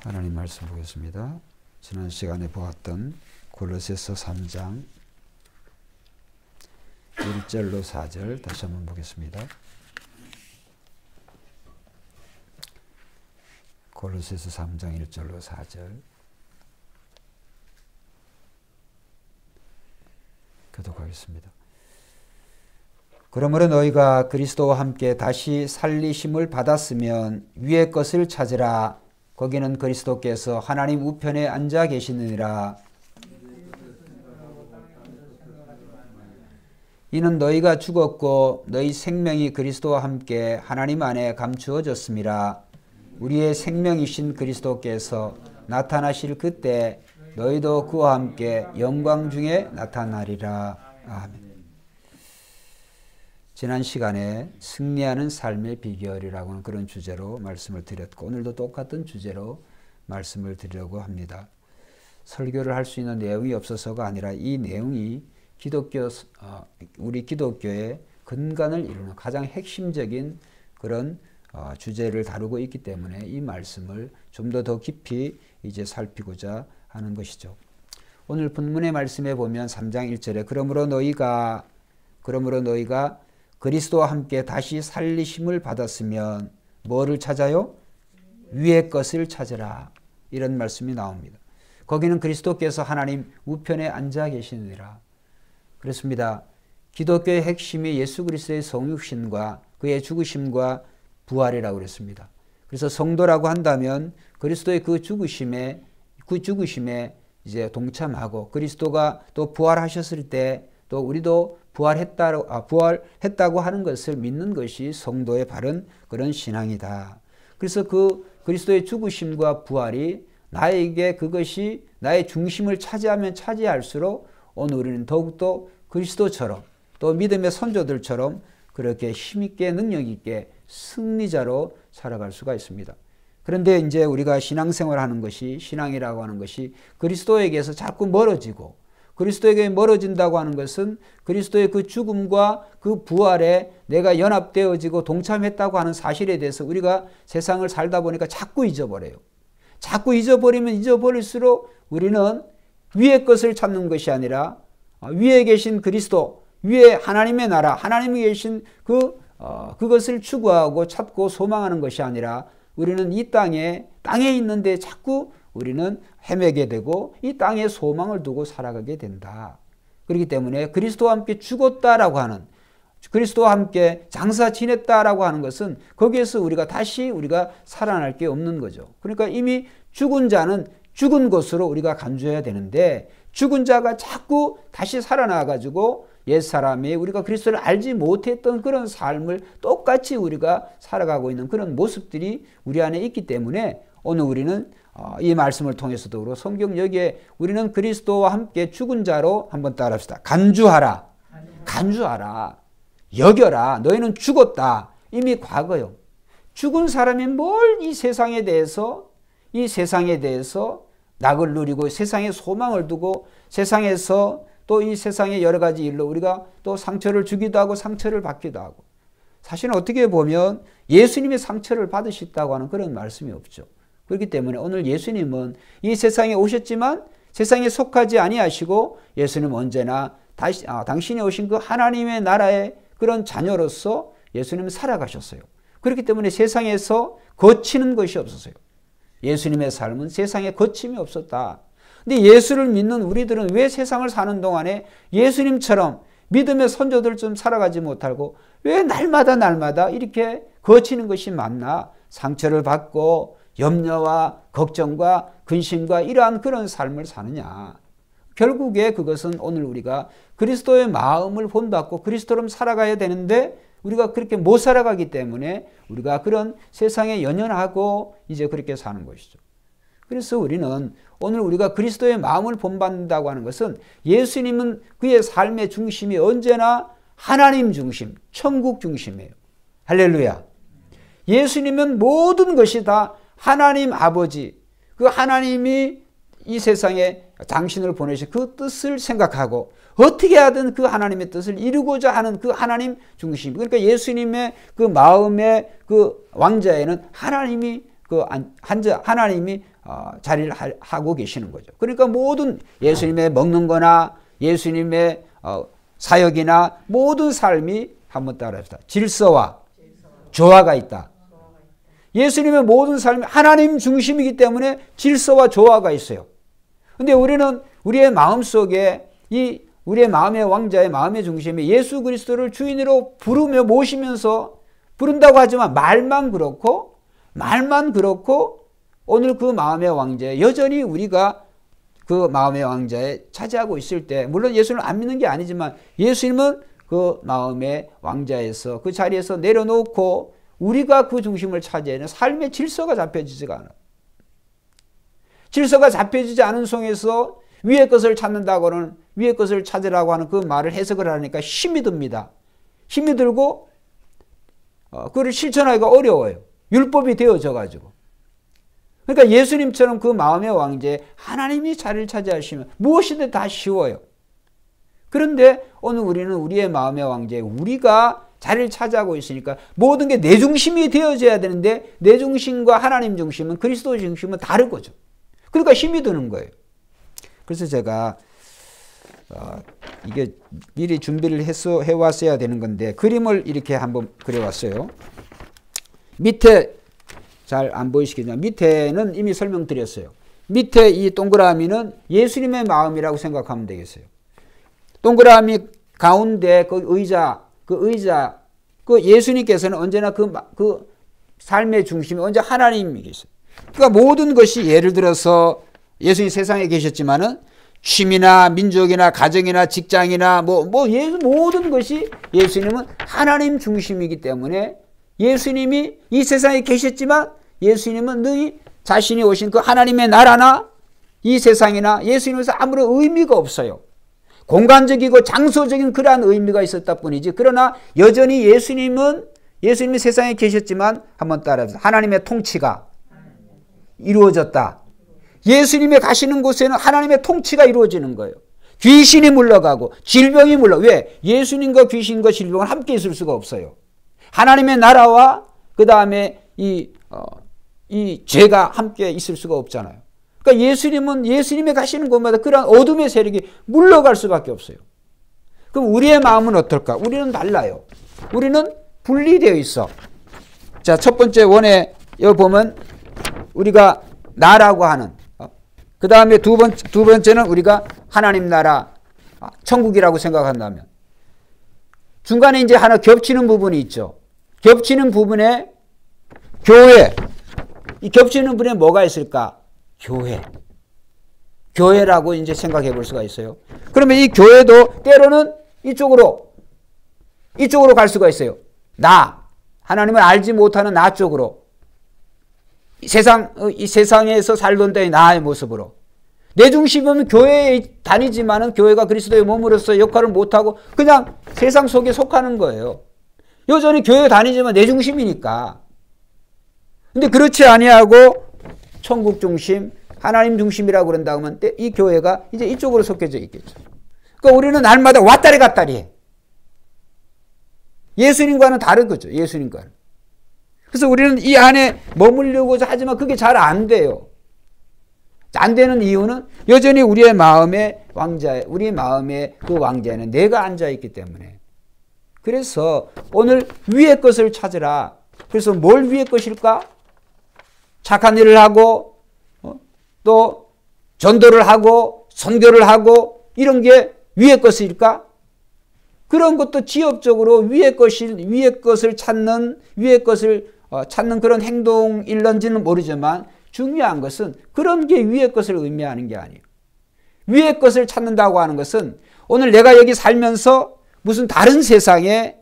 하나님 말씀 보겠습니다. 지난 시간에 보았던 골로새서 3장 1절로 4절 다시 한번 보겠습니다. 골로새서 3장 1절로 4절 교독하겠습니다. 그러므로 너희가 그리스도와 함께 다시 살리심을 받았으면 위의 것을 찾으라. 거기는 그리스도께서 하나님 우편에 앉아 계시느니라. 이는 너희가 죽었고 너희 생명이 그리스도와 함께 하나님 안에 감추어졌음이라. 우리의 생명이신 그리스도께서 나타나실 그때 너희도 그와 함께 영광 중에 나타나리라. 아멘. 지난 시간에 승리하는 삶의 비결이라고 하는 그런 주제로 말씀을 드렸고, 오늘도 똑같은 주제로 말씀을 드리려고 합니다. 설교를 할 수 있는 내용이 없어서가 아니라 이 내용이 우리 기독교의 근간을 이루는 가장 핵심적인 그런 주제를 다루고 있기 때문에 이 말씀을 좀 더 깊이 이제 살피고자 하는 것이죠. 오늘 본문의 말씀에 보면 3장 1절에 그러므로 너희가 그리스도와 함께 다시 살리심을 받았으면 뭐를 찾아요? 위의 것을 찾으라. 이런 말씀이 나옵니다. 거기는 그리스도께서 하나님 우편에 앉아 계시느니라. 그렇습니다. 기독교의 핵심이 예수 그리스도의 성육신과 그의 죽으심과 부활이라고 그랬습니다. 그래서 성도라고 한다면 그리스도의 그 죽으심에 이제 동참하고, 그리스도가 또 부활하셨을 때 또 우리도 부활했다고 하는 것을 믿는 것이 성도의 바른 그런 신앙이다. 그래서 그 그리스도의 죽으심과 부활이 나에게 그것이 나의 중심을 차지하면 차지할수록 오늘 우리는 더욱더 그리스도처럼 또 믿음의 선조들처럼 그렇게 힘있게 능력있게 승리자로 살아갈 수가 있습니다. 그런데 이제 우리가 신앙생활 하는 것이, 신앙이라고 하는 것이 그리스도에게서 자꾸 멀어지고, 그리스도에게 멀어진다고 하는 것은 그리스도의 그 죽음과 그 부활에 내가 연합되어지고 동참했다고 하는 사실에 대해서 우리가 세상을 살다 보니까 자꾸 잊어버려요. 자꾸 잊어버리면 잊어버릴수록 우리는 위의 것을 찾는 것이 아니라 위에 계신 그리스도, 위에 하나님의 나라, 하나님이 계신 그것을 추구하고 찾고 소망하는 것이 아니라 우리는 이 땅에 있는데 자꾸 우리는 헤매게 되고 이 땅에 소망을 두고 살아가게 된다. 그렇기 때문에 그리스도와 함께 죽었다라고 하는, 그리스도와 함께 장사 지냈다라고 하는 것은 거기에서 우리가 살아날 게 없는 거죠. 그러니까 이미 죽은 자는 죽은 것으로 우리가 간주해야 되는데, 죽은 자가 자꾸 다시 살아나가지고 옛사람이 우리가 그리스도를 알지 못했던 그런 삶을 똑같이 우리가 살아가고 있는 그런 모습들이 우리 안에 있기 때문에 오늘 우리는 이 말씀을 통해서도 그렇고 성경 여기에 우리는 그리스도와 함께 죽은 자로 한번 따라합시다. 간주하라. 여겨라. 너희는 죽었다. 이미 과거요. 죽은 사람이 뭘 이 세상에 대해서 낙을 누리고 세상에 소망을 두고 세상에서 또 이 세상의 여러 가지 일로 우리가 또 상처를 주기도 하고 상처를 받기도 하고, 사실은 어떻게 보면 예수님이 상처를 받으셨다고 하는 그런 말씀이 없죠. 그렇기 때문에 오늘 예수님은 이 세상에 오셨지만 세상에 속하지 아니하시고 예수님은 언제나 당신이 오신 그 하나님의 나라의 그런 자녀로서 예수님은 살아가셨어요. 그렇기 때문에 세상에서 거치는 것이 없었어요. 예수님의 삶은 세상에 거침이 없었다. 근데 예수를 믿는 우리들은 왜 세상을 사는 동안에 예수님처럼 믿음의 선조들처럼 살아가지 못하고 왜 날마다 이렇게 거치는 것이 많나? 상처를 받고 염려와 걱정과 근심과 이러한 그런 삶을 사느냐. 결국에 그것은 오늘 우리가 그리스도의 마음을 본받고 그리스도로 살아가야 되는데 우리가 그렇게 못 살아가기 때문에 우리가 그런 세상에 연연하고 이제 그렇게 사는 것이죠. 그래서 우리는 오늘 우리가 그리스도의 마음을 본받는다고 하는 것은 예수님은 그의 삶의 중심이 언제나 하나님 중심, 천국 중심이에요. 할렐루야. 예수님은 모든 것이 다 하나님 아버지, 그 하나님이 이 세상에 당신을 보내신 그 뜻을 생각하고 어떻게 하든 그 하나님의 뜻을 이루고자 하는 그 하나님 중심. 그러니까 예수님의 그 마음의 그 왕자에는 하나님이 자리를 하고 계시는 거죠. 그러니까 모든 예수님의 먹는 거나 예수님의 사역이나 모든 삶이 한번 따라합시다. 질서와 조화가 있다. 예수님의 모든 삶이 하나님 중심이기 때문에 질서와 조화가 있어요. 근데 우리는 우리의 마음속에 우리의 마음의 왕자의 마음의 중심에 예수 그리스도를 주인으로 부르며 모시면서 부른다고 하지만 말만 그렇고 오늘 그 마음의 왕자에 여전히 우리가 그 마음의 왕자에 차지하고 있을 때 물론 예수를 안 믿는 게 아니지만 예수님은 그 마음의 왕자에서 그 자리에서 내려놓고 우리가 그 중심을 차지하는 삶의 질서가 잡혀지지가 않아요. 질서가 잡혀지지 않은 속에서 위의 것을 찾는다고는 위의 것을 찾으라고 하는 그 말을 해석을 하니까 힘이 듭니다. 힘이 들고 그걸 실천하기가 어려워요. 율법이 되어져 가지고. 그러니까 예수님처럼 그 마음의 왕자에 하나님이 자리를 차지하시면 무엇이든 다 쉬워요. 그런데 오늘 우리는 우리의 마음의 왕자에 우리가 자리를 차지하고 있으니까 모든 게 내 중심이 되어져야 되는데 내 중심과 하나님 중심은 그리스도 중심은 다른 거죠. 그러니까 힘이 드는 거예요. 그래서 제가 이게 미리 준비를 해왔어야 되는 건데 그림을 이렇게 한번 그려왔어요. 밑에 잘 안 보이시겠지만 밑에는 이미 설명드렸어요. 밑에 이 동그라미는 예수님의 마음이라고 생각하면 되겠어요. 동그라미 가운데 그 의자 그 예수님께서는 언제나 그 삶의 중심이 언제 하나님이 계세요. 그러니까 모든 것이 예를 들어서 예수님 세상에 계셨지만은 취미나 민족이나 가정이나 직장이나 모든 것이 예수님은 하나님 중심이기 때문에 예수님이 이 세상에 계셨지만 예수님은 너희 자신이 오신 그 하나님의 나라나 이 세상이나 예수님에서 아무런 의미가 없어요. 공간적이고 장소적인 그러한 의미가 있었다 뿐이지. 그러나 여전히 예수님이 세상에 계셨지만 한번 따라해보세요. 하나님의 통치가 이루어졌다. 예수님이 가시는 곳에는 하나님의 통치가 이루어지는 거예요. 귀신이 물러가고 질병이 왜? 예수님과 귀신과 질병은 함께 있을 수가 없어요. 하나님의 나라와 그 다음에 이 죄가 함께 있을 수가 없잖아요. 그러니까 예수님이 가시는 곳마다 그런 어둠의 세력이 물러갈 수밖에 없어요. 그럼 우리의 마음은 어떨까? 우리는 달라요. 우리는 분리되어 있어. 자, 첫 번째 원에 여기 보면 우리가 나라고 하는 그 다음에 두 번째는 우리가 하나님 나라 천국이라고 생각한다면 중간에 이제 하나 겹치는 부분이 있죠. 겹치는 부분에 교회 이 겹치는 부분에 뭐가 있을까? 교회라고 이제 생각해 볼 수가 있어요. 그러면 이 교회도 때로는 이쪽으로 갈 수가 있어요. 하나님을 알지 못하는 나 쪽으로 이 세상에서 살던 때의 나의 모습으로 내 중심은 교회에 다니지만은 교회가 그리스도의 몸으로서 역할을 못하고 그냥 세상 속에 속하는 거예요. 여전히 교회 다니지만 내 중심이니까. 근데 그렇지 아니하고 천국 중심, 하나님 중심이라고 그런다고 하면 이 교회가 이제 이쪽으로 속해져 있겠죠. 그러니까 우리는 날마다 왔다리 갔다리 해. 예수님과는 다른 거죠. 예수님과는. 그래서 우리는 이 안에 머물려고자 하지만 그게 잘 안 돼요. 안 되는 이유는 여전히 우리의 마음의 우리 마음의 그 왕자에는 내가 앉아있기 때문에. 그래서 오늘 위의 것을 찾으라. 그래서 뭘 위의 것일까? 착한 일을 하고 또 전도를 하고 선교를 하고 이런 게 위의 것일까? 그런 것도 지엽적으로 위의 것을 찾는 그런 행동일런지는 모르지만 중요한 것은 그런 게 위의 것을 의미하는 게 아니에요. 위의 것을 찾는다고 하는 것은 오늘 내가 여기 살면서 무슨 다른 세상의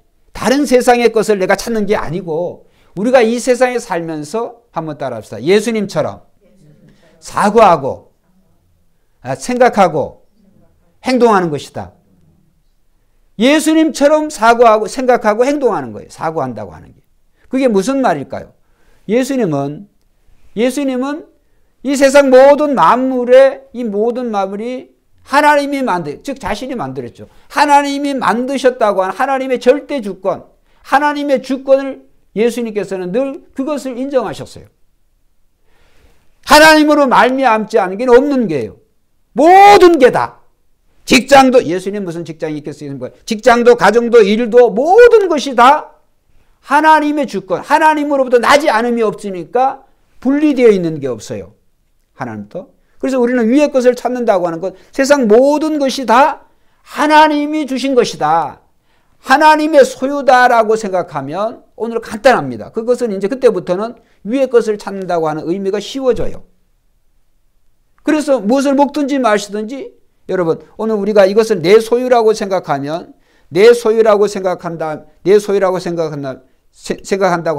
것을 내가 찾는 게 아니고 우리가 이 세상에 살면서 한번 따라합시다. 예수님처럼 사고하고 생각하고 행동하는 것이다. 예수님처럼 사고하고 생각하고 행동하는 거예요. 사고한다고 하는 게. 그게 무슨 말일까요? 예수님은 이 세상 모든 만물의 이 모든 만물이 하나님이 즉 자신이 만들었죠. 하나님이 만드셨다고 하는 하나님의 절대 주권, 하나님의 주권을 예수님께서는 늘 그것을 인정하셨어요. 하나님으로 말미암지 않은 게 없는 게예요. 모든 게 다. 직장도, 예수님 무슨 직장이 있겠습니까? 직장도, 가정도, 일도, 모든 것이 다 하나님의 주권, 하나님으로부터 나지 않음이 없으니까 분리되어 있는 게 없어요. 하나님부터. 그래서 우리는 위의 것을 찾는다고 하는 것, 세상 모든 것이 다 하나님이 주신 것이다. 하나님의 소유다라고 생각하면 오늘 간단합니다. 그것은 이제 그때부터는 위의 것을 찾는다고 하는 의미가 쉬워져요. 그래서 무엇을 먹든지 마시든지 여러분, 오늘 우리가 이것을 내 소유라고 생각하면, 내 소유라고 생각한다고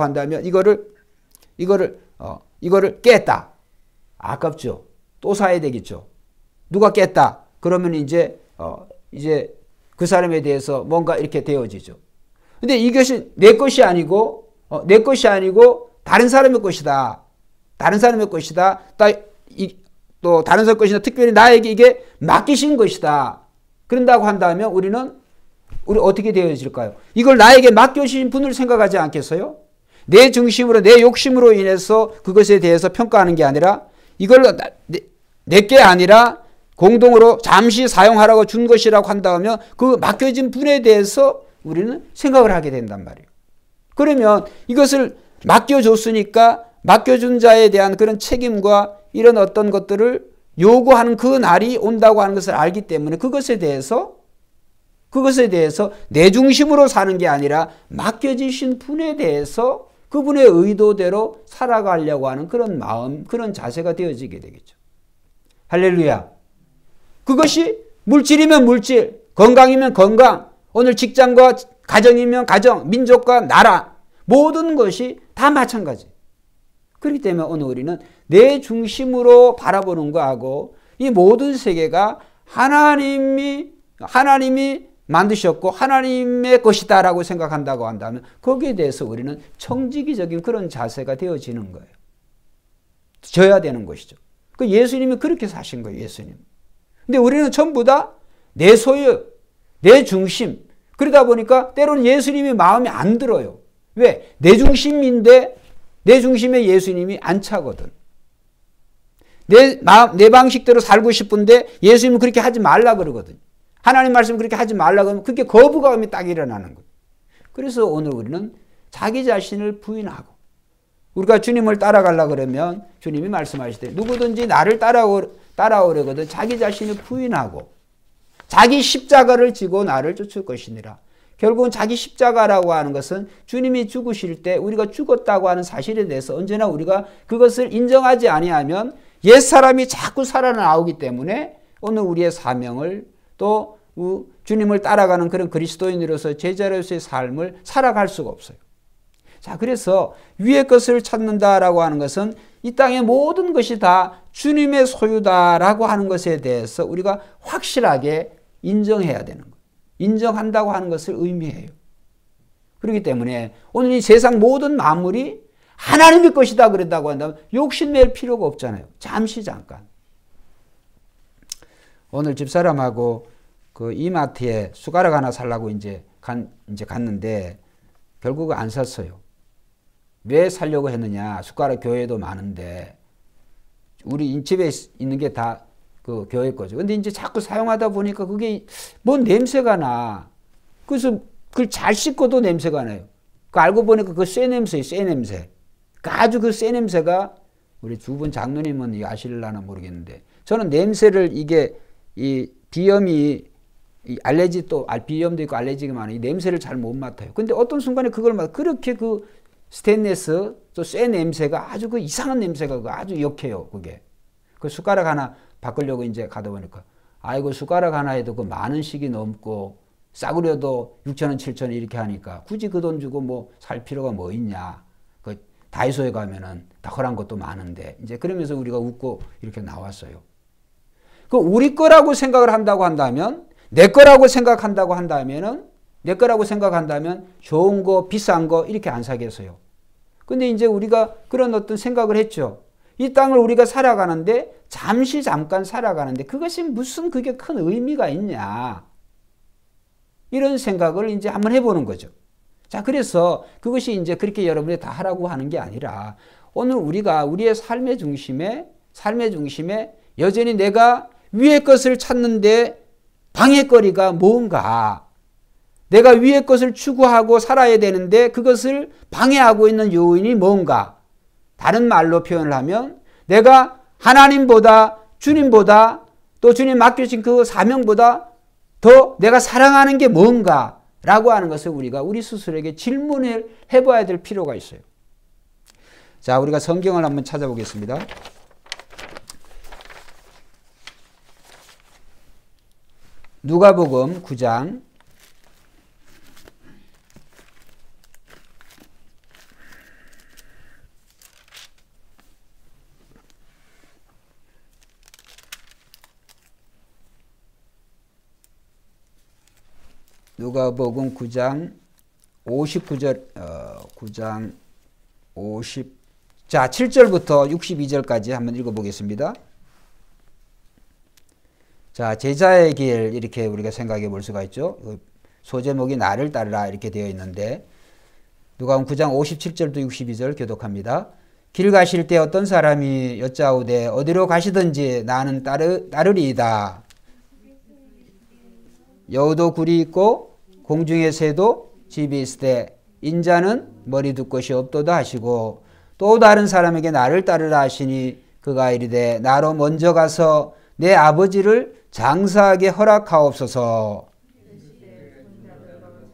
한다면 이거를 깼다. 아깝죠. 또 사야 되겠죠. 누가 깼다. 그러면 이제 그 사람에 대해서 뭔가 이렇게 되어지죠. 근데 이것이 내 것이 아니고 다른 사람의 것이다. 다른 사람의 것이다. 또 다른 사람의 것이다. 특별히 나에게 이게 맡기신 것이다. 그런다고 한다면 우리 어떻게 되어질까요? 이걸 나에게 맡겨주신 분을 생각하지 않겠어요? 내 중심으로, 내 욕심으로 인해서 그것에 대해서 평가하는 게 아니라 이걸 내게 아니라 공동으로 잠시 사용하라고 준 것이라고 한다면 그 맡겨진 분에 대해서 우리는 생각을 하게 된단 말이에요. 그러면 이것을 맡겨줬으니까 맡겨준 자에 대한 그런 책임과 이런 어떤 것들을 요구하는 그 날이 온다고 하는 것을 알기 때문에 그것에 대해서 내 중심으로 사는 게 아니라 맡겨주신 분에 대해서 그분의 의도대로 살아가려고 하는 그런 마음, 그런 자세가 되어지게 되겠죠. 할렐루야. 그것이 물질이면 물질, 건강이면 건강, 오늘 직장과 가정이면 가정, 민족과 나라, 모든 것이 다 마찬가지. 그렇기 때문에 오늘 우리는 내 중심으로 바라보는 거하고 이 모든 세계가 하나님이 만드셨고 하나님의 것이다라고 생각한다고 한다면 거기에 대해서 우리는 청지기적인 그런 자세가 되어지는 거예요. 져야 되는 것이죠. 그 예수님이 그렇게 사신 거예요. 예수님. 근데 우리는 전부 다 내 소유, 내 중심. 그러다 보니까 때로는 예수님이 마음에 안 들어요. 왜? 내 중심인데 내 중심에 예수님이 안 차거든. 내 방식대로 살고 싶은데 예수님은 그렇게 하지 말라 그러거든. 하나님 말씀 그렇게 하지 말라 그러면 그게 거부감이 딱 일어나는 거예요. 그래서 오늘 우리는 자기 자신을 부인하고 우리가 주님을 따라가려고 그러면 주님이 말씀하시되 누구든지 나를 따라오려거든 자기 자신을 부인하고 자기 십자가를 지고 나를 쫓을 것이니라. 결국은 자기 십자가라고 하는 것은 주님이 죽으실 때 우리가 죽었다고 하는 사실에 대해서 언제나 우리가 그것을 인정하지 아니하면 옛사람이 자꾸 살아나오기 때문에 오늘 우리의 사명을 또 주님을 따라가는 그런 그리스도인으로서 제자로서의 삶을 살아갈 수가 없어요. 자, 그래서 위의 것을 찾는다라고 하는 것은 이 땅의 모든 것이 다 주님의 소유다라고 하는 것에 대해서 우리가 확실하게 인정해야 되는 거예요. 인정한다고 하는 것을 의미해요. 그렇기 때문에 오늘 이 세상 모든 만물이 하나님의 것이다 그랬다고 한다면 욕심낼 필요가 없잖아요. 잠깐. 오늘 집사람하고 그 이마트에 숟가락 하나 살라고 이제 갔는데 결국은 안 샀어요. 왜 살려고 했느냐? 숟가락 교회도 많은데 우리 집에 있는 게 다 그 교회 거죠. 근데 이제 자꾸 사용하다 보니까 그게 뭔 냄새가 나. 그래서 그걸 잘 씻고도 냄새가 나요. 그 알고 보니까 그 쇠 냄새예요. 쇠 냄새. 아주 그 쇠 냄새가 우리 두 분 장로님은 아실라나 모르겠는데 저는 냄새를 이게 이 비염이 이 알레지 또 비염도 있고 알레르기가 많아요. 이 냄새를 잘 못 맡아요. 근데 어떤 순간에 그걸 막 그렇게 그 스테인리스 또 쇠 냄새가 아주 그 이상한 냄새가 아주 역해요. 그게 그 숟가락 하나 바꾸려고 이제 가다 보니까 아이고 숟가락 하나에도 그 10,000원씩이 넘고 싸구려도 6,000원, 7,000원 이렇게 하니까 굳이 그 돈 주고 뭐 살 필요가 뭐 있냐. 그 다이소에 가면은 탁월한 것도 많은데 이제 그러면서 우리가 웃고 이렇게 나왔어요. 그 우리 거라고 생각을 한다고 한다면 내 거라고 생각한다고 한다면은 내 거라고 생각한다면 좋은 거 비싼 거 이렇게 안 사겠어요. 근데 이제 우리가 그런 어떤 생각을 했죠. 이 땅을 우리가 살아가는데 잠깐 살아가는데 그것이 무슨 그게 큰 의미가 있냐. 이런 생각을 이제 한번 해보는 거죠. 자, 그래서 그것이 이제 그렇게 여러분이 다 하라고 하는 게 아니라 오늘 우리가 우리의 삶의 중심에 삶의 중심에 여전히 내가 위의 것을 찾는데 방해거리가 뭔가, 내가 위의 것을 추구하고 살아야 되는데 그것을 방해하고 있는 요인이 뭔가, 다른 말로 표현을 하면 내가 하나님보다, 주님보다, 또 주님 맡겨주신 그 사명보다 더 내가 사랑하는 게 뭔가 라고 하는 것을 우리가 우리 스스로에게 질문을 해봐야 될 필요가 있어요. 자, 우리가 성경을 한번 찾아보겠습니다. 누가복음 9장 59절, 9장 7절부터 62절까지 한번 읽어보겠습니다. 자, 제자의 길, 이렇게 우리가 생각해 볼 수가 있죠. 소제목이 나를 따르라 이렇게 되어 있는데, 누가복음 9장 57절도 62절 교독합니다. 길 가실 때 어떤 사람이 여짜오되 어디로 가시든지 나는 따르리이다. 여우도 굴이 있고 공중의 새도 집이 있으되 인자는 머리 둘 것이 없도다 하시고, 또 다른 사람에게 나를 따르라 하시니 그가 이르되 나로 먼저 가서 내 아버지를 장사하게 허락하옵소서.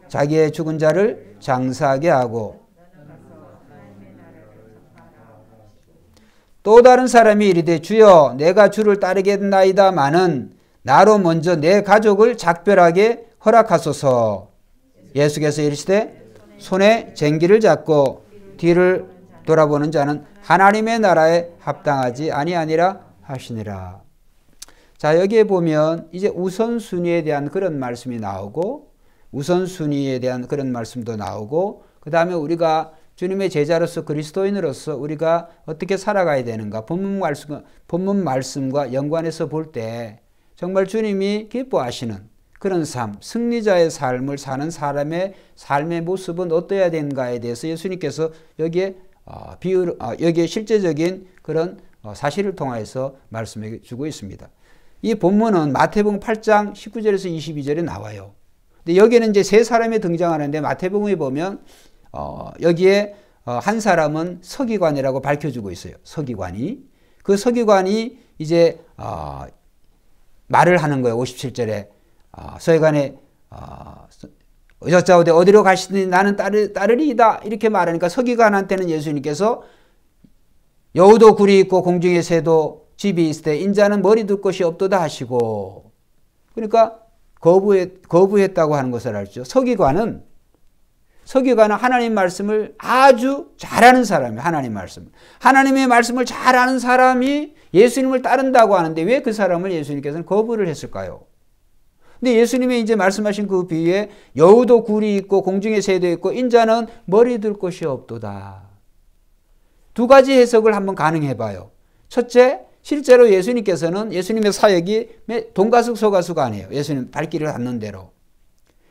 자기의 죽은 자를 장사하게 하고, 또 다른 사람이 이르되 주여 내가 주를 따르겠나이다마는 나로 먼저 내 가족을 작별하게 허락하소서. 예수께서 이르시되 손에 쟁기를 잡고 뒤를 돌아보는 자는 하나님의 나라에 합당하지 아니하니라 하시니라. 자, 여기에 보면 이제 우선순위에 대한 그런 말씀이 나오고, 우선순위에 대한 그런 말씀도 나오고, 그 다음에 우리가 주님의 제자로서 그리스도인으로서 우리가 어떻게 살아가야 되는가, 본문 말씀과 연관해서 볼 때 정말 주님이 기뻐하시는 그런 삶, 승리자의 삶을 사는 사람의 삶의 모습은 어떠해야 되는가에 대해서 예수님께서 여기에 여기에 실제적인 그런 사실을 통해서 말씀해 주고 있습니다. 이 본문은 마태복음 8장 19절에서 22절에 나와요. 근데 여기에는 이제 세 사람이 등장하는데, 마태복음에 보면 여기에 한 사람은 서기관이라고 밝혀주고 있어요. 서기관이. 그 서기관이 이제 말을 하는 거예요. 57절에 서기관이 여짜오되 어디로 가시든지 나는 따르리이다 이렇게 말하니까, 서기관한테는 예수님께서 여우도 굴이 있고 공중의 새도 집이 있을 때 인자는 머리 둘 곳이 없도다 하시고, 그러니까 거부했다고 하는 것을 알죠. 서기관은 하나님 말씀을 아주 잘하는 사람이에요. 하나님의 말씀을 잘하는 사람이 예수님을 따른다고 하는데 왜 그 사람을 예수님께서는 거부를 했을까요? 근데 예수님이 이제 말씀하신 그 비유에 여우도 굴이 있고 공중의 새도 있고 인자는 머리 둘 곳이 없도다. 두 가지 해석을 한번 가능해 봐요. 첫째, 실제로 예수님께서는 예수님의 사역이 동가숙소가수가 아니에요. 예수님 발길을 닿는 대로.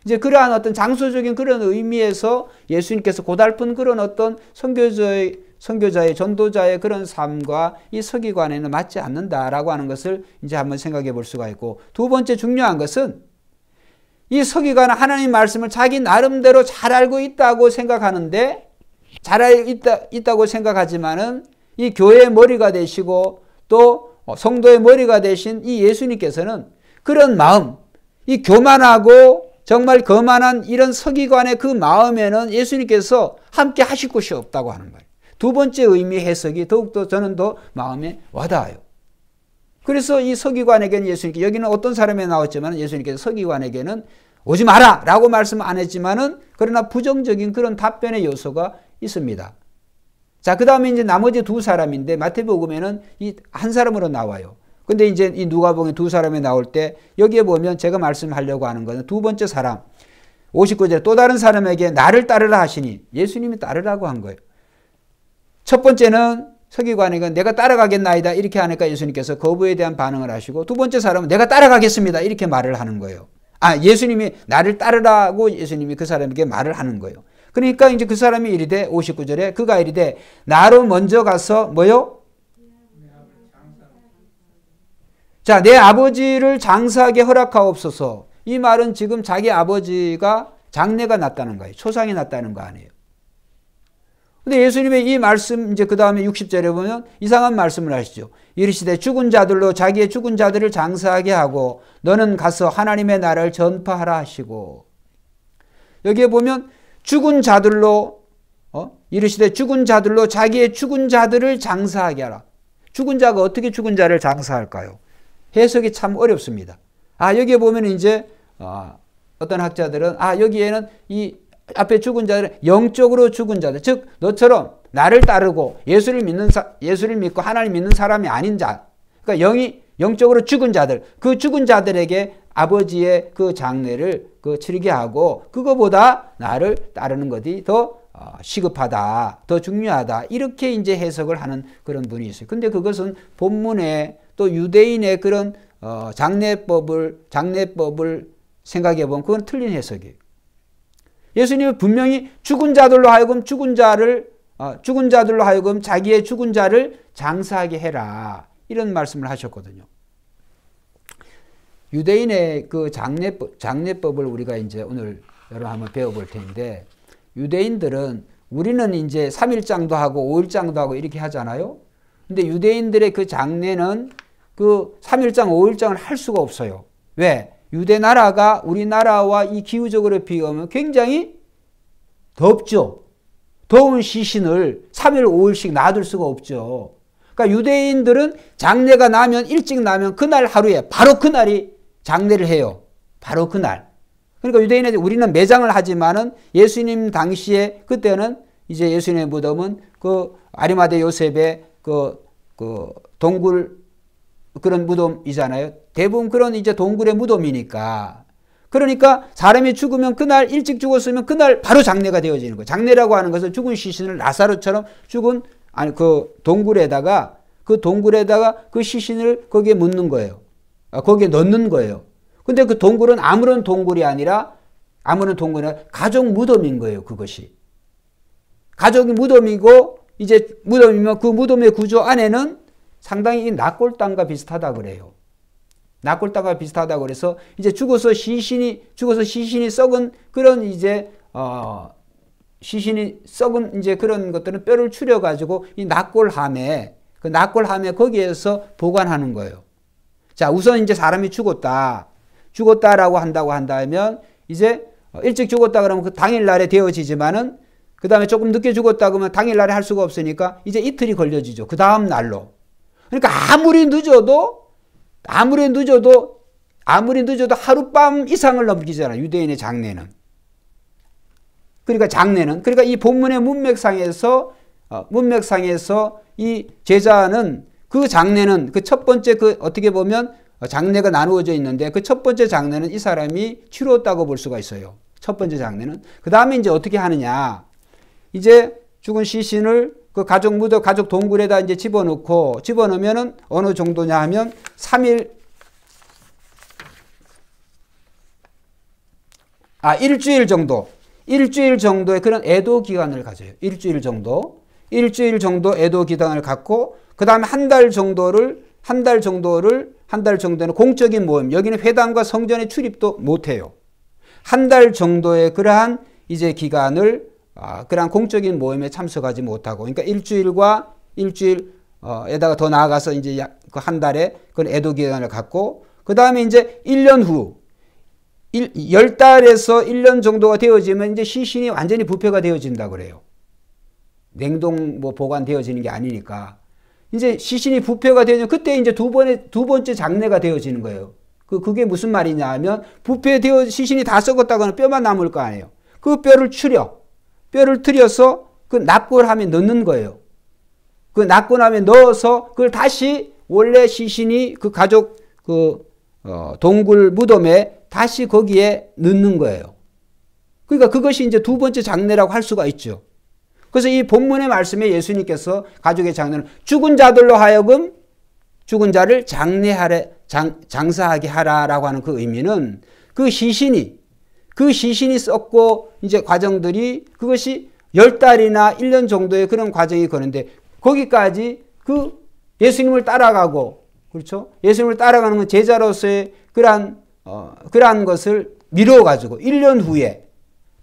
이제 그러한 어떤 장소적인 그런 의미에서 예수님께서 고달픈 그런 어떤 선교자의 전도자의 그런 삶과 이 서기관에는 맞지 않는다라고 하는 것을 이제 한번 생각해 볼 수가 있고, 두 번째 중요한 것은 이 서기관은 하나님 말씀을 자기 나름대로 잘 알고 있다고 생각하는데, 잘 알고 있다고 생각하지만은 이 교회의 머리가 되시고 또 성도의 머리가 되신 이 예수님께서는 그런 마음, 이 교만하고 정말 거만한 이런 서기관의 그 마음에는 예수님께서 함께 하실 곳이 없다고 하는 거예요. 두 번째 의미 해석이 더욱더 저는 더 마음에 와닿아요. 그래서 이 서기관에게는 예수님께, 여기는 어떤 사람이 나왔지만 예수님께서 서기관에게는 오지 마라 라고 말씀 안 했지만은, 그러나 부정적인 그런 답변의 요소가 있습니다. 자, 그 다음에 이제 나머지 두 사람인데 마태복음에는 이 한 사람으로 나와요. 근데 이제 이 누가복음에 두 사람이 나올 때 여기에 보면 제가 말씀하려고 하는 것은 두 번째 사람, 59절에 또 다른 사람에게 나를 따르라 하시니, 예수님이 따르라고 한 거예요. 첫 번째는 서기관에게 내가 따라가겠나이다 이렇게 하니까 예수님께서 거부에 대한 반응을 하시고, 두 번째 사람은 내가 따라가겠습니다 이렇게 말을 하는 거예요. 예수님이 나를 따르라고 예수님이 그 사람에게 말을 하는 거예요. 그러니까 이제 그 사람이 이르되, 59절에 그가 이르되 나로 먼저 가서 뭐요? 자, 내 아버지를 장사하게 허락하옵소서. 이 말은 지금 자기 아버지가 장례가 났다는 거예요. 초상이 났다는 거 아니에요. 근데 예수님의 이 말씀, 이제 그 다음에 60절에 보면 이상한 말씀을 하시죠. 이르시되 죽은 자들로 자기의 죽은 자들을 장사하게 하고 너는 가서 하나님의 나라를 전파하라 하시고, 여기에 보면 죽은 자들로 이르시되 죽은 자들로 자기의 죽은 자들을 장사하게 하라. 죽은 자가 어떻게 죽은 자를 장사할까요? 해석이 참 어렵습니다. 여기에 보면 이제 어떤 학자들은 여기에는 이 앞에 죽은 자들은 영적으로 죽은 자들, 즉 너처럼 나를 따르고 예수를 믿고 하나님 믿는 사람이 아닌 자, 그러니까 영적으로 죽은 자들, 그 죽은 자들에게 아버지의 그 장례를 치르게 하고 그거보다 나를 따르는 것이 더 시급하다, 더 중요하다, 이렇게 이제 해석을 하는 그런 분이 있어요. 근데 그것은 본문에 또 유대인의 그런 장례법을 생각해 보면 그건 틀린 해석이에요. 예수님은 분명히 죽은 자들로 하여금 자기의 죽은 자를 장사하게 해라, 이런 말씀을 하셨거든요. 유대인의 그 장례법을 우리가 이제 오늘 여러분 한번 배워볼 텐데, 유대인들은 우리는 이제 3일장도 하고 5일장도 하고 이렇게 하잖아요. 근데 유대인들의 그 장례는 그 3일장, 5일장을 할 수가 없어요. 왜? 유대 나라가 우리나라와 이 기후적으로 비교하면 굉장히 덥죠. 더운 시신을 3일, 5일씩 놔둘 수가 없죠. 그러니까 유대인들은 장례가 나면, 일찍 나면 그날 하루에 바로 그날이 장례를 해요. 바로 그날. 그러니까 유대인들, 우리는 매장을 하지만은 예수님 당시에 그때는 이제 예수님의 무덤은 그 아리마대 요셉의 그 동굴 그런 무덤이잖아요. 대부분 그런 이제 동굴의 무덤이니까. 그러니까 사람이 죽으면 그날 일찍 죽었으면 그날 바로 장례가 되어지는 거예요. 장례라고 하는 것은 죽은 시신을 라사로처럼 그 동굴에다가 그 시신을 거기에 묻는 거예요. 거기에 넣는 거예요. 근데 그 동굴은 아무런 동굴이 아니라 가족 무덤인 거예요. 그것이 가족이 무덤이고, 이제 무덤이면 그 무덤의 구조 안에는 상당히 낙골당과 비슷하다 그래요. 낙골당과 비슷하다 그래서 이제 죽어서 시신이 썩은 그런 이제 시신이 썩은 이제 그런 것들은 뼈를 추려 가지고 이 낙골함에 거기에서 보관하는 거예요. 자, 우선 이제 사람이 죽었다라고 한다면 이제 일찍 죽었다 그러면 그 당일날에 되어지지만은 그 다음에 조금 늦게 죽었다 그러면 당일날에 할 수가 없으니까 이제 이틀이 걸려지죠. 그 다음 날로. 그러니까 아무리 늦어도 하룻밤 이상을 넘기잖아요. 유대인의 장례는. 그러니까 이 본문의 문맥상에서 이 제자는 그 장례는 그 첫 번째 어떻게 보면 장례가 나누어져 있는데 그 첫 번째 장례는 이 사람이 치루었다고 볼 수가 있어요. 첫 번째 장례는. 그 다음에 이제 어떻게 하느냐. 이제 죽은 시신을 그 가족 동굴에다 이제 집어넣으면은 어느 정도냐 하면 3일, 일주일 정도의 그런 애도 기간을 가져요. 일주일 정도 애도 기간을 갖고, 그 다음에 한 달 정도는 공적인 모임, 여기는 회당과 성전에 출입도 못해요. 한 달 정도의 그러한 이제 기간을 그러한 공적인 모임에 참석하지 못하고, 그러니까 일주일에다가 더 나아가서 이제 그 한 달에 그런 애도 기간을 갖고, 그 다음에 이제 1년 후 10달에서 1년 정도가 되어지면 이제 시신이 완전히 부패가 되어진다 그래요. 냉동 보관되어지는 게 아니니까. 이제 시신이 부패가 되면 그때 이제 두 번째 장례가 되어지는 거예요. 그게 무슨 말이냐 하면, 시신이 다 썩었다고는 뼈만 남을 거 아니에요. 그 뼈를 틀여서 그 납골함에 넣는 거예요. 그 납골함에 넣어서 그걸 다시 원래 시신이 그 가족 동굴 무덤에 다시 거기에 넣는 거예요. 그러니까 그것이 이제 두 번째 장례라고 할 수가 있죠. 그래서 이 본문의 말씀에 예수님께서 가족의 장례는 죽은 자들로 하여금 죽은 자를 장사하게 하라라고 하는 그 의미는 그 시신이 썩고 이제 과정들이 그것이 10달이나 1년 정도의 그런 과정이 거는데, 거기까지 그 예수님을 따라가고 그렇죠? 예수님을 따라가는 건 제자로서의 그러한 것을 미뤄가지고 1년 후에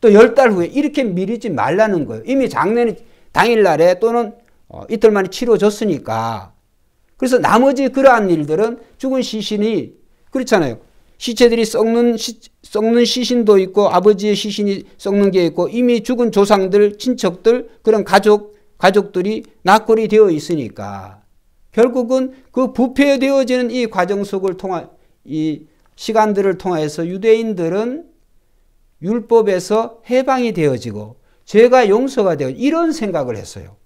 또 10달 후에 이렇게 미루지 말라는 거예요. 이미 장례는 당일날에 또는 이틀 만에 치러졌으니까. 그래서 나머지 그러한 일들은 죽은 시신이 그렇잖아요. 시체들이 썩는 시신도 있고 아버지의 시신이 썩는 게 있고 이미 죽은 조상들, 친척들, 그런 가족들이 낙골이 되어 있으니까 결국은 그 부패되어지는 이 과정 속을 이 시간들을 통해서 유대인들은 율법에서 해방이 되어지고 죄가 용서가 되어 이런 생각을 했어요.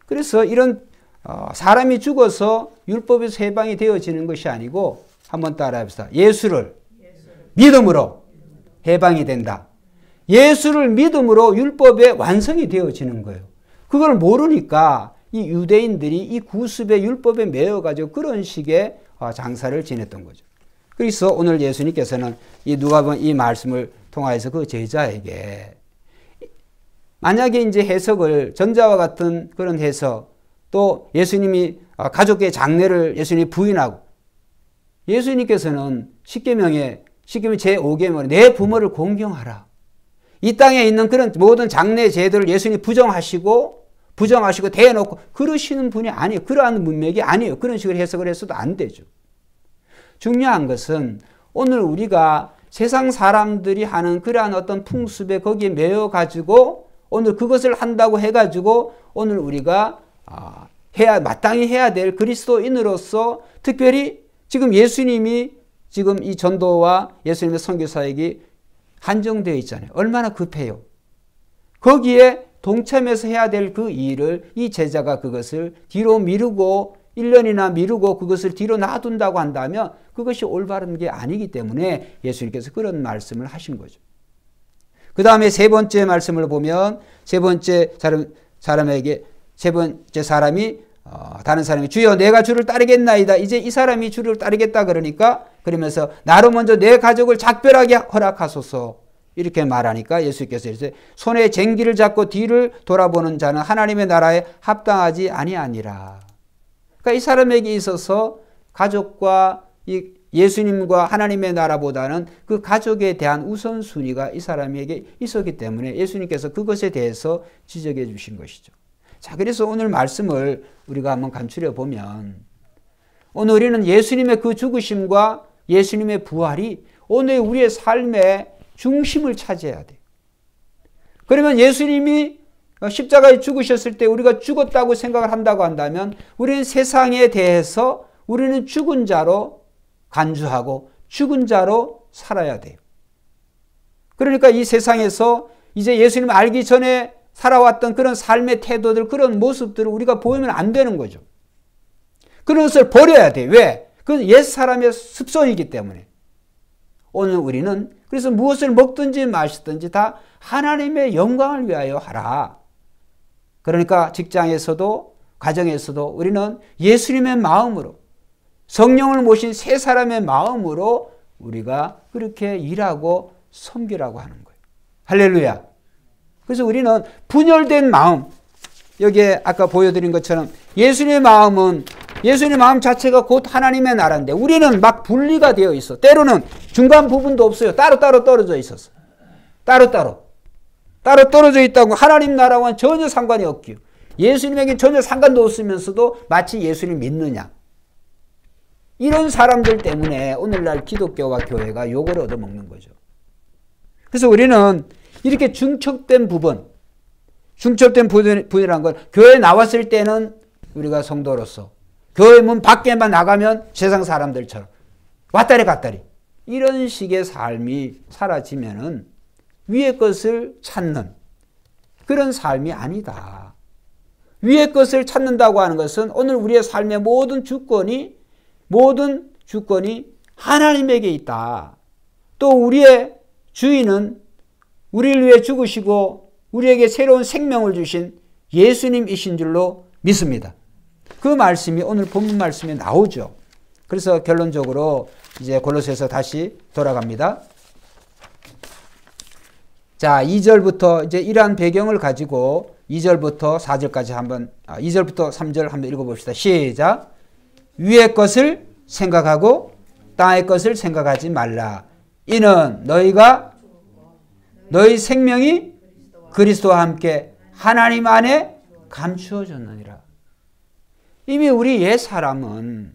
그래서 이런 사람이 죽어서 율법에서 해방이 되어지는 것이 아니고 한번 따라해봅시다. 예수를 믿음으로 해방이 된다. 예수를 믿음으로 율법의 완성이 되어지는 거예요. 그걸 모르니까 이 유대인들이 이 구습의 율법에 매여가지고 그런 식의 장사를 지냈던 거죠. 그래서 오늘 예수님께서는 이 누가복음 이 말씀을 통하여서 그 제자에게 만약에 이제 해석을 전자와 같은 그런 해석 또 예수님이 가족의 장례를 예수님이 부인하고 예수님께서는 십계명에 제5계명에 내 부모를 공경하라. 이 땅에 있는 그런 모든 장례 제도를 예수님이 부정하시고 대놓고 그러시는 분이 아니에요. 그러한 문맥이 아니에요. 그런 식으로 해석을 해서도 안 되죠. 중요한 것은 오늘 우리가 세상 사람들이 하는 그러한 어떤 풍습에 거기에 매여가지고 오늘 그것을 한다고 해가지고 오늘 우리가 마땅히 해야 될 그리스도인으로서 특별히 지금 예수님이 지금 이 전도와 예수님의 선교 사역이 한정되어 있잖아요. 얼마나 급해요. 거기에 동참해서 해야 될 그 일을 이 제자가 그것을 뒤로 미루고 1년이나 미루고 그것을 뒤로 놔둔다고 한다면 그것이 올바른 게 아니기 때문에 예수님께서 그런 말씀을 하신 거죠. 그 다음에 세 번째 말씀을 보면 세 번째 사람이 다른 사람이 주여 내가 주를 따르겠나이다. 이제 이 사람이 주를 따르겠다 그러면서 나로 먼저 내 가족을 작별하게 허락하소서 이렇게 말하니까 예수께서 이제 손에 쟁기를 잡고 뒤를 돌아보는 자는 하나님의 나라에 합당하지 아니하니라. 그러니까 이 사람에게 있어서 가족과 이 예수님과 하나님의 나라보다는 그 가족에 대한 우선순위가 이 사람에게 있었기 때문에 예수님께서 그것에 대해서 지적해 주신 것이죠. 자, 그래서 오늘 말씀을 우리가 한번 간추려 보면 오늘 우리는 예수님의 그 죽으심과 예수님의 부활이 오늘 우리의 삶의 중심을 차지해야 돼요. 그러면 예수님이 십자가에 죽으셨을 때 우리가 죽었다고 생각을 한다고 한다면 우리는 세상에 대해서 우리는 죽은 자로 간주하고 죽은 자로 살아야 돼요. 그러니까 이 세상에서 이제 예수님을 알기 전에 살아왔던 그런 삶의 태도들, 그런 모습들을 우리가 보이면 안 되는 거죠. 그런 것을 버려야 돼. 왜? 그건 옛사람의 습성이기 때문에. 오늘 우리는 그래서 무엇을 먹든지 마시든지 다 하나님의 영광을 위하여 하라. 그러니까 직장에서도 가정에서도 우리는 예수님의 마음으로 성령을 모신 새 사람의 마음으로 우리가 그렇게 일하고 섬기라고 하는 거예요. 할렐루야. 그래서 우리는 분열된 마음, 여기에 아까 보여드린 것처럼 예수님의 마음 자체가 곧 하나님의 나라인데 우리는 막 분리가 되어 있어. 때로는 중간 부분도 없어요. 따로따로 떨어져 있었어. 따로 떨어져 있다고 하나님 나라와는 전혀 상관이 없기요. 예수님에게 전혀 상관도 없으면서도 마치 예수님 믿느냐. 이런 사람들 때문에 오늘날 기독교와 교회가 욕을 얻어먹는 거죠. 그래서 우리는 이렇게 중첩된 부분이라는 건 교회에 나왔을 때는 우리가 성도로서 교회 문 밖에만 나가면 세상 사람들처럼 왔다리 갔다리 이런 식의 삶이 사라지면은 위의 것을 찾는 그런 삶이 아니다. 위의 것을 찾는다고 하는 것은 오늘 우리의 삶의 모든 주권이 하나님에게 있다. 또 우리의 주인은 우리를 위해 죽으시고 우리에게 새로운 생명을 주신 예수님이신 줄로 믿습니다. 그 말씀이 오늘 본문 말씀에 나오죠. 그래서 결론적으로 이제 골로새서 다시 돌아갑니다. 자, 2절부터 이제 이러한 배경을 가지고 2절부터 4절까지 2절부터 3절 한번 읽어봅시다. 시작. 위의 것을 생각하고 땅의 것을 생각하지 말라. 이는 너희 생명이 그리스도와 함께 하나님 안에 감추어졌느니라. 이미 우리 옛 사람은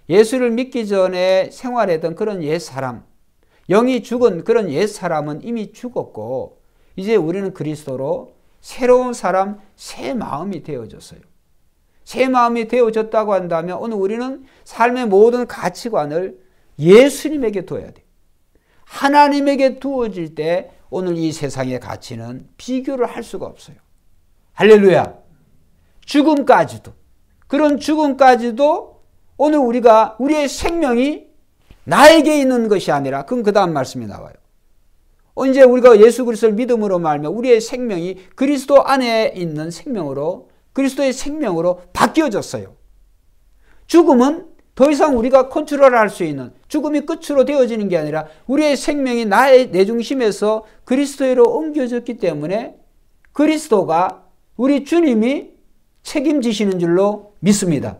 예수를 믿기 전에 생활했던 그런 옛 사람, 영이 죽은 그런 옛 사람은 이미 죽었고 이제 우리는 그리스도로 새로운 사람, 새 마음이 되어졌어요. 새 마음이 되어졌다고 한다면 오늘 우리는 삶의 모든 가치관을 예수님에게 둬야 돼요. 하나님에게 두어질 때 오늘 이 세상의 가치는 비교를 할 수가 없어요. 할렐루야. 죽음까지도, 그런 죽음까지도 오늘 우리의 생명이 나에게 있는 것이 아니라, 그럼 그 다음 말씀이 나와요. 이제 우리가 예수 그리스도를 믿음으로 말하면 우리의 생명이 그리스도 안에 있는 생명으로, 그리스도의 생명으로 바뀌어졌어요. 죽음은 더 이상 우리가 컨트롤할 수 있는, 죽음이 끝으로 되어지는 게 아니라 우리의 생명이 내 중심에서 그리스도로 옮겨졌기 때문에 그리스도가, 우리 주님이 책임지시는 줄로 믿습니다.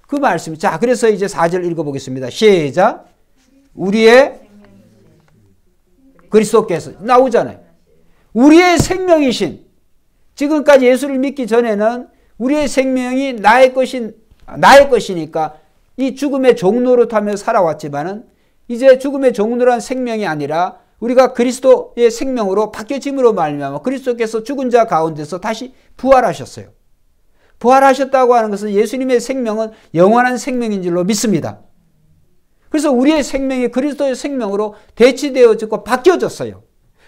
그 말씀. 자, 그래서 이제 4절 읽어보겠습니다. 시작. 우리의 그리스도께서 나오잖아요. 우리의 생명이신, 지금까지 예수를 믿기 전에는 우리의 생명이 나의 것이니까 이 죽음의 종로로 타며 살아왔지만은 이제 죽음의 종로란 생명이 아니라 우리가 그리스도의 생명으로 바뀌어짐으로 말미암아 그리스도께서 죽은 자 가운데서 다시 부활하셨어요. 부활하셨다고 하는 것은 예수님의 생명은 영원한 생명인 줄로 믿습니다. 그래서 우리의 생명이 그리스도의 생명으로 대치되어졌고 바뀌어졌어요.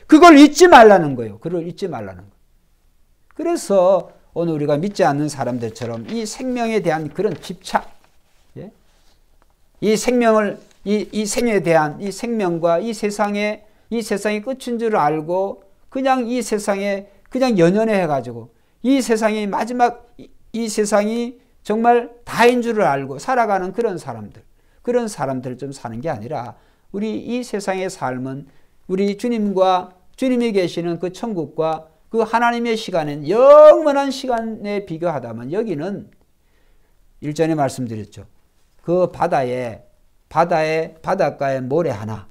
그걸 잊지 말라는 거예요. 그걸 잊지 말라는 거예요. 그래서 오늘 우리가 믿지 않는 사람들처럼 이 생명에 대한 그런 집착, 이 생명을, 이 생에 대한 이 생명과 이 세상이 끝인 줄 알고 그냥 이 세상에 그냥 연연해 해가지고 이 세상이 마지막, 이 세상이 정말 다인 줄을 알고 살아가는 그런 사람들 좀 사는 게 아니라 우리 이 세상의 삶은 우리 주님이 계시는 그 천국과 그 하나님의 시간은 영원한 시간에 비교하다면 여기는 일전에 말씀드렸죠. 그 바닷가에 모래 하나,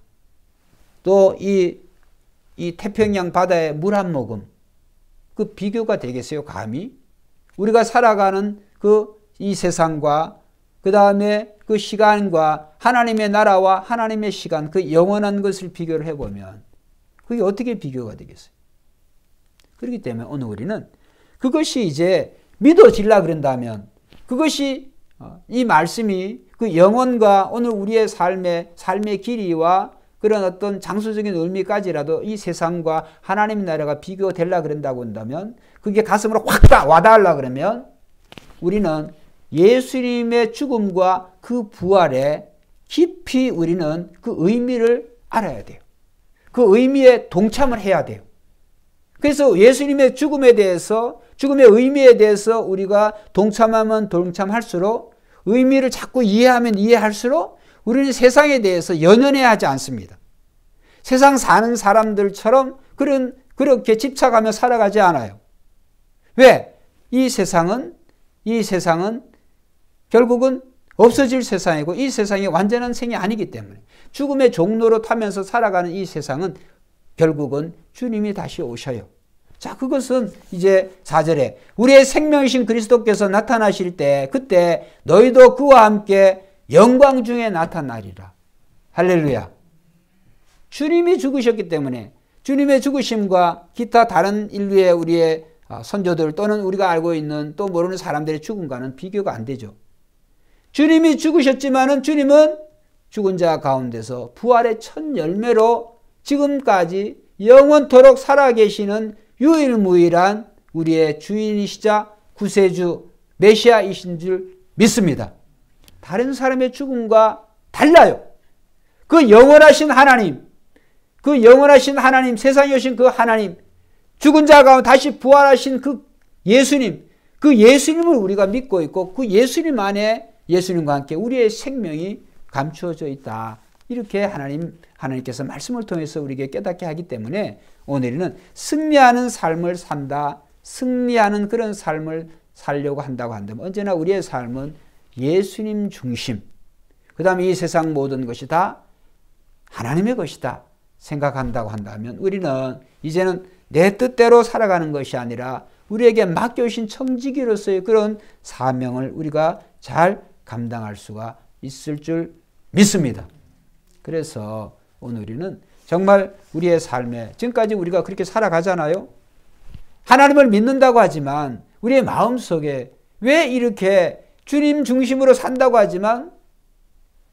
또 이 태평양 바다에 물 한 모금, 그 비교가 되겠어요, 감히? 우리가 살아가는 이 세상과 그 다음에 그 시간과 하나님의 나라와 하나님의 시간, 그 영원한 것을 비교를 해보면 그게 어떻게 비교가 되겠어요? 그렇기 때문에 오늘 우리는 그것이 이제 믿어질라 그런다면 그것이 이 말씀이 그 영혼과 오늘 우리의 삶의 길이와 그런 어떤 장소적인 의미까지라도 이 세상과 하나님 나라가 비교되려 그런다고 한다면 그게 가슴으로 확 와닿으려 그러면 우리는 예수님의 죽음과 그 부활에 깊이 우리는 그 의미를 알아야 돼요. 그 의미에 동참을 해야 돼요. 그래서 예수님의 죽음의 의미에 대해서 우리가 동참하면 동참할수록 의미를 자꾸 이해하면 이해할수록 우리는 세상에 대해서 연연해하지 않습니다. 세상 사는 사람들처럼 그렇게 집착하며 살아가지 않아요. 왜? 이 세상은 결국은 없어질 세상이고 이 세상이 완전한 생이 아니기 때문에 죽음의 종로로 타면서 살아가는 이 세상은 결국은 주님이 다시 오셔요. 자, 그것은 이제 4절에 우리의 생명이신 그리스도께서 나타나실 때 그때 너희도 그와 함께 영광 중에 나타나리라. 할렐루야. 주님이 죽으셨기 때문에 주님의 죽으심과 기타 다른 인류의 우리의 선조들 또는 우리가 알고 있는 또 모르는 사람들의 죽음과는 비교가 안 되죠. 주님이 죽으셨지만은 주님은 죽은 자 가운데서 부활의 첫 열매로 지금까지 영원토록 살아계시는 유일무이한 우리의 주인이시자 구세주 메시아이신 줄 믿습니다. 다른 사람의 죽음과 달라요. 그 영원하신 하나님, 세상에 오신 그 하나님, 죽은 자 가운데 다시 부활하신 그 예수님을 우리가 믿고 있고 그 예수님 안에 예수님과 함께 우리의 생명이 감추어져 있다. 이렇게 하나님께서 말씀을 통해서 우리에게 깨닫게 하기 때문에 오늘은 승리하는 삶을 산다. 승리하는 그런 삶을 살려고 한다고 한다면 언제나 우리의 삶은 예수님 중심, 그 다음에 이 세상 모든 것이 다 하나님의 것이다 생각한다고 한다면 우리는 이제는 내 뜻대로 살아가는 것이 아니라 우리에게 맡겨주신 청지기로서의 그런 사명을 우리가 잘 감당할 수가 있을 줄 믿습니다. 그래서 오늘 우리는 정말 우리의 삶에 지금까지 우리가 그렇게 살아가잖아요. 하나님을 믿는다고 하지만 우리의 마음속에 왜 이렇게 주님 중심으로 산다고 하지만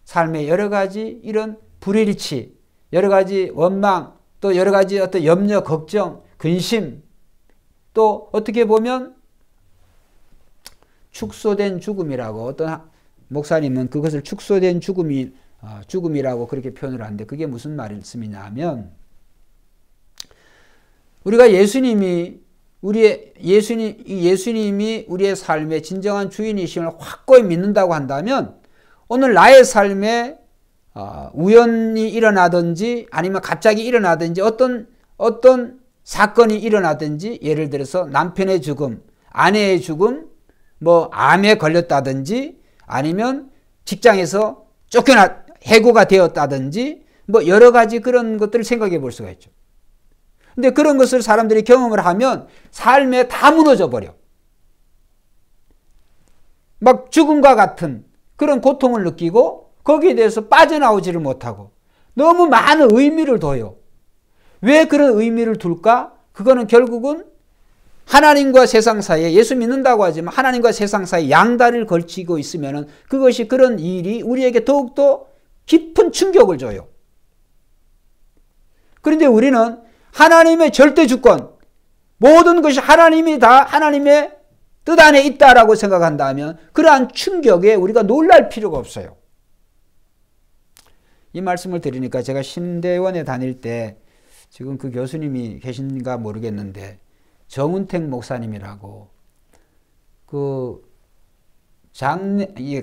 삶에 여러 가지 이런 불일치, 여러 가지 원망, 또 여러 가지 어떤 염려, 걱정, 근심, 또 어떻게 보면 축소된 죽음이라고 어떤 목사님은 그것을 축소된 죽음이라고 그렇게 표현을 하는데 그게 무슨 말씀이냐 하면 우리가 예수님이 우리의 삶의 진정한 주인이심을 확고히 믿는다고 한다면 오늘 나의 삶에 우연히 일어나든지 아니면 갑자기 일어나든지 어떤 사건이 일어나든지 예를 들어서 남편의 죽음, 아내의 죽음, 뭐 암에 걸렸다든지 아니면 직장에서 해고가 되었다든지 뭐 여러 가지 그런 것들을 생각해 볼 수가 있죠. 근데 그런 것을 사람들이 경험을 하면 삶에 다 무너져 버려. 막 죽음과 같은 그런 고통을 느끼고 거기에 대해서 빠져나오지를 못하고 너무 많은 의미를 둬요. 왜 그런 의미를 둘까? 그거는 결국은 하나님과 세상 사이에 예수 믿는다고 하지만 하나님과 세상 사이에 양다리를 걸치고 있으면 그것이 그런 일이 우리에게 더욱더 깊은 충격을 줘요. 그런데 우리는 하나님의 절대 주권, 모든 것이 하나님이 다 하나님의 뜻 안에 있다라고 생각한다면 그러한 충격에 우리가 놀랄 필요가 없어요. 이 말씀을 드리니까 제가 신대원에 다닐 때 지금 그 교수님이 계신가 모르겠는데 정운택 목사님이라고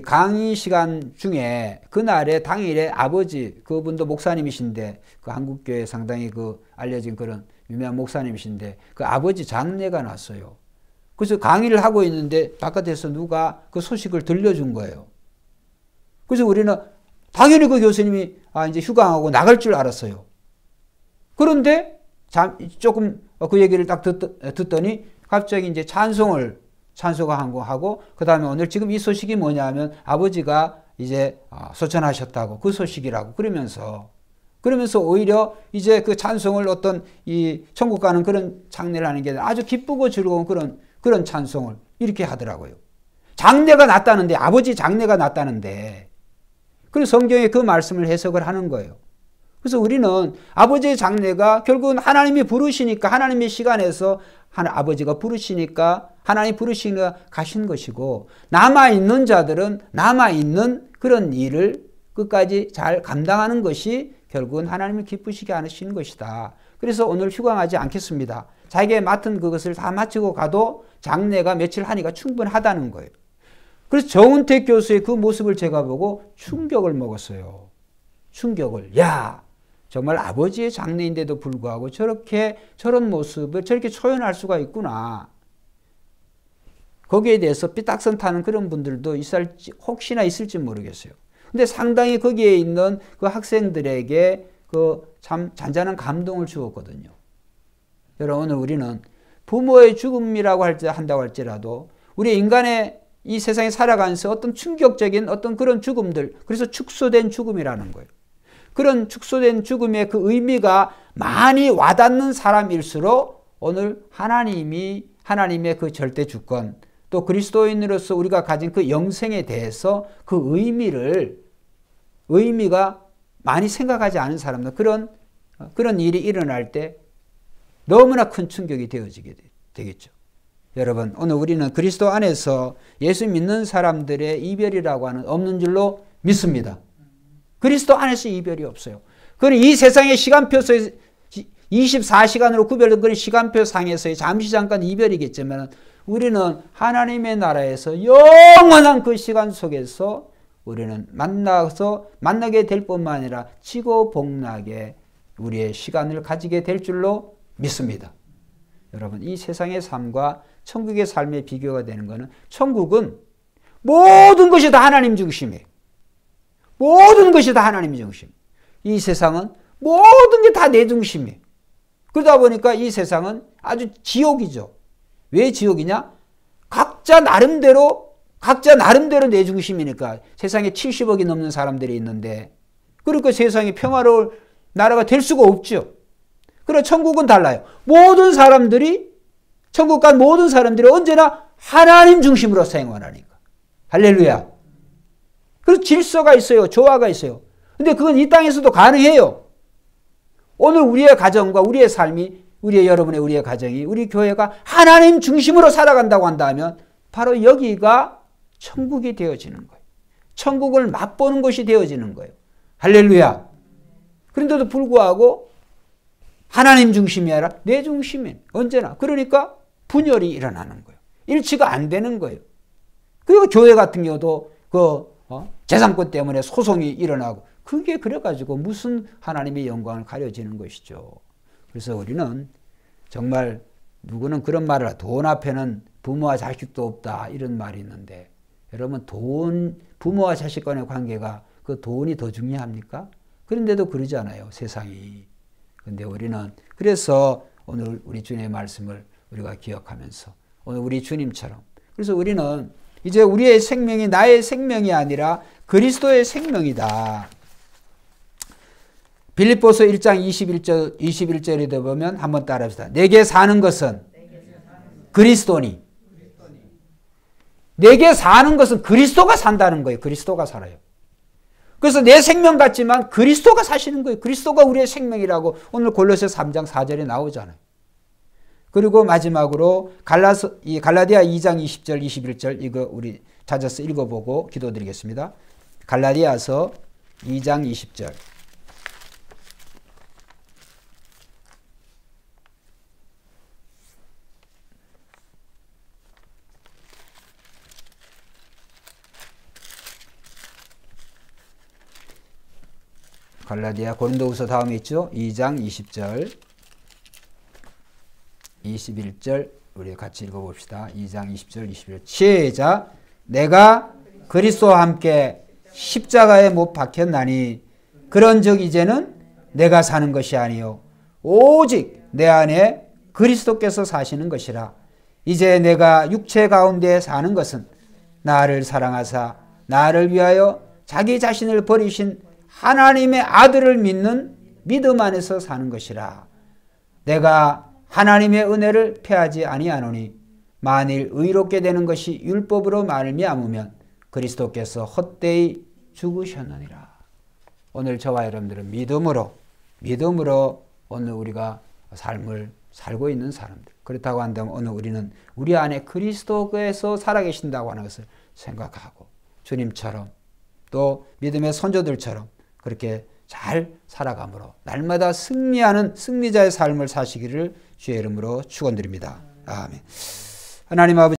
강의 시간 중에 그날에 당일에 아버지 그분도 목사님이신데 그 한국교회 상당히 알려진 그런 유명한 목사님이신데 그 아버지 장례가 났어요. 그래서 강의를 하고 있는데 바깥에서 누가 그 소식을 들려준 거예요. 그래서 우리는 당연히 그 교수님이 이제 휴강하고 나갈 줄 알았어요. 그런데 조금 그 얘기를 딱 듣더니 갑자기 이제 찬송을 하고 그 다음에 오늘 지금 이 소식이 뭐냐 하면 아버지가 이제 소천하셨다고 그 소식이라고 그러면서 오히려 이제 그 찬송을 어떤 이 천국 가는 그런 장례를 하는 게 아주 기쁘고 즐거운 그런 찬송을 이렇게 하더라고요. 장례가 났다는데 아버지 장례가 났다는데 그래서 성경에 그 말씀을 해석을 하는 거예요. 그래서 우리는 아버지의 장례가 결국은 하나님이 부르시니까 하나님의 시간에서 아버지가 부르시니까 하나님 부르시니까 가신 것이고 남아있는 자들은 남아있는 그런 일을 끝까지 잘 감당하는 것이 결국은 하나님을 기쁘시게 하시는 것이다. 그래서 오늘 휴강하지 않겠습니다. 자기가 맡은 그것을 다 마치고 가도 장례가 며칠 하니까 충분하다는 거예요. 그래서 정운택 교수의 그 모습을 제가 보고 충격을 먹었어요. 충격을. 야, 정말 아버지의 장례인데도 불구하고 저런 모습을 저렇게 초연할 수가 있구나. 거기에 대해서 삐딱선 타는 그런 분들도 혹시나 있을지 모르겠어요. 근데 상당히 거기에 있는 그 학생들에게 참 잔잔한 감동을 주었거든요. 여러분, 오늘 우리는 부모의 죽음이라고 한다고 할지라도 우리 인간의 이 세상에 살아가면서 어떤 충격적인 어떤 그런 죽음들, 그래서 축소된 죽음이라는 거예요. 그런 축소된 죽음의 그 의미가 많이 와닿는 사람일수록 오늘 하나님의 그 절대 주권, 또 그리스도인으로서 우리가 가진 그 영생에 대해서 그 의미가 많이 생각하지 않은 사람들, 그런 일이 일어날 때 너무나 큰 충격이 되어지게 되겠죠. 여러분, 오늘 우리는 그리스도 안에서 예수 믿는 사람들의 이별이라고 하는 없는 줄로 믿습니다. 그리스도 안에서 이별이 없어요. 그는 이 세상의 시간표에서 24시간으로 구별된 그런 시간표 상에서의 잠시 잠깐 이별이겠지만 우리는 하나님의 나라에서 영원한 그 시간 속에서 우리는 만나게 될 뿐만 아니라 치고 복나게 우리의 시간을 가지게 될 줄로 믿습니다. 여러분, 이 세상의 삶과 천국의 삶의 비교가 되는 것은 천국은 모든 것이 다 하나님 중심이에요. 모든 것이 다 하나님 중심. 이 세상은 모든 게 다 내 중심이에요. 그러다 보니까 이 세상은 아주 지옥이죠. 왜 지옥이냐? 각자 나름대로 내 중심이니까. 세상에 70억이 넘는 사람들이 있는데, 그러니까 세상이 평화로울 나라가 될 수가 없죠. 그러나 천국은 달라요. 천국 간 모든 사람들이 언제나 하나님 중심으로 생활하니까. 할렐루야. 그래서 질서가 있어요. 조화가 있어요. 근데 그건 이 땅에서도 가능해요. 오늘 우리의 가정과 우리의 삶이, 우리의 가정이, 우리 교회가 하나님 중심으로 살아간다고 한다면 바로 여기가 천국이 되어지는 거예요. 천국을 맛보는 것이 되어지는 거예요. 할렐루야. 그런데도 불구하고 하나님 중심이 아니라 내 중심이 언제나. 그러니까 분열이 일어나는 거예요. 일치가 안 되는 거예요. 그리고 교회 같은 경우도 재산권 때문에 소송이 일어나고, 그게 그래가지고 무슨 하나님의 영광을 가려지는 것이죠. 그래서 우리는 정말, 누구는 그런 말을 해요. 돈 앞에는 부모와 자식도 없다, 이런 말이 있는데, 여러분, 부모와 자식 간의 관계가 그 돈이 더 중요합니까? 그런데도 그러잖아요, 세상이. 근데 우리는, 그래서 오늘 우리 주님의 말씀을 우리가 기억하면서, 오늘 우리 주님처럼, 그래서 우리는 이제 우리의 생명이 나의 생명이 아니라 그리스도의 생명이다. 빌립보서 1장 21절에 보면 한번 따라합시다. 내게 사는 것은 그리스도니. 내게 사는 것은 그리스도가 산다는 거예요. 그리스도가 살아요. 그래서 내 생명 같지만 그리스도가 사시는 거예요. 그리스도가 우리의 생명이라고 오늘 골로새 3장 4절에 나오잖아요. 그리고 마지막으로 갈라디아 2장 20절 21절, 이거 우리 찾아서 읽어보고 기도드리겠습니다. 갈라디아서 2장 20절. 갈라디아 고린도후서 다음에 있죠. 2장 20절 21절 우리 같이 읽어봅시다. 2장 20절 21절 시작. 내가 그리스도와 함께 십자가에 못 박혔나니 그런즉 이제는 내가 사는 것이 아니요 오직 내 안에 그리스도께서 사시는 것이라. 이제 내가 육체 가운데 사는 것은 나를 사랑하사 나를 위하여 자기 자신을 버리신 하나님의 아들을 믿는 믿음 안에서 사는 것이라. 내가 하나님의 은혜를 패하지 아니하노니 만일 의롭게 되는 것이 율법으로 말미암으면 그리스도께서 헛되이 죽으셨느니라. 오늘 저와 여러분들은 믿음으로 오늘 우리가 삶을 살고 있는 사람들. 그렇다고 한다면 오늘 우리는 우리 안에 그리스도께서 살아계신다고 하는 것을 생각하고 주님처럼 또 믿음의 선조들처럼 그렇게 잘 살아감으로 날마다 승리하는 승리자의 삶을 사시기를 주의 이름으로 축원드립니다. 아멘. 하나님 아버지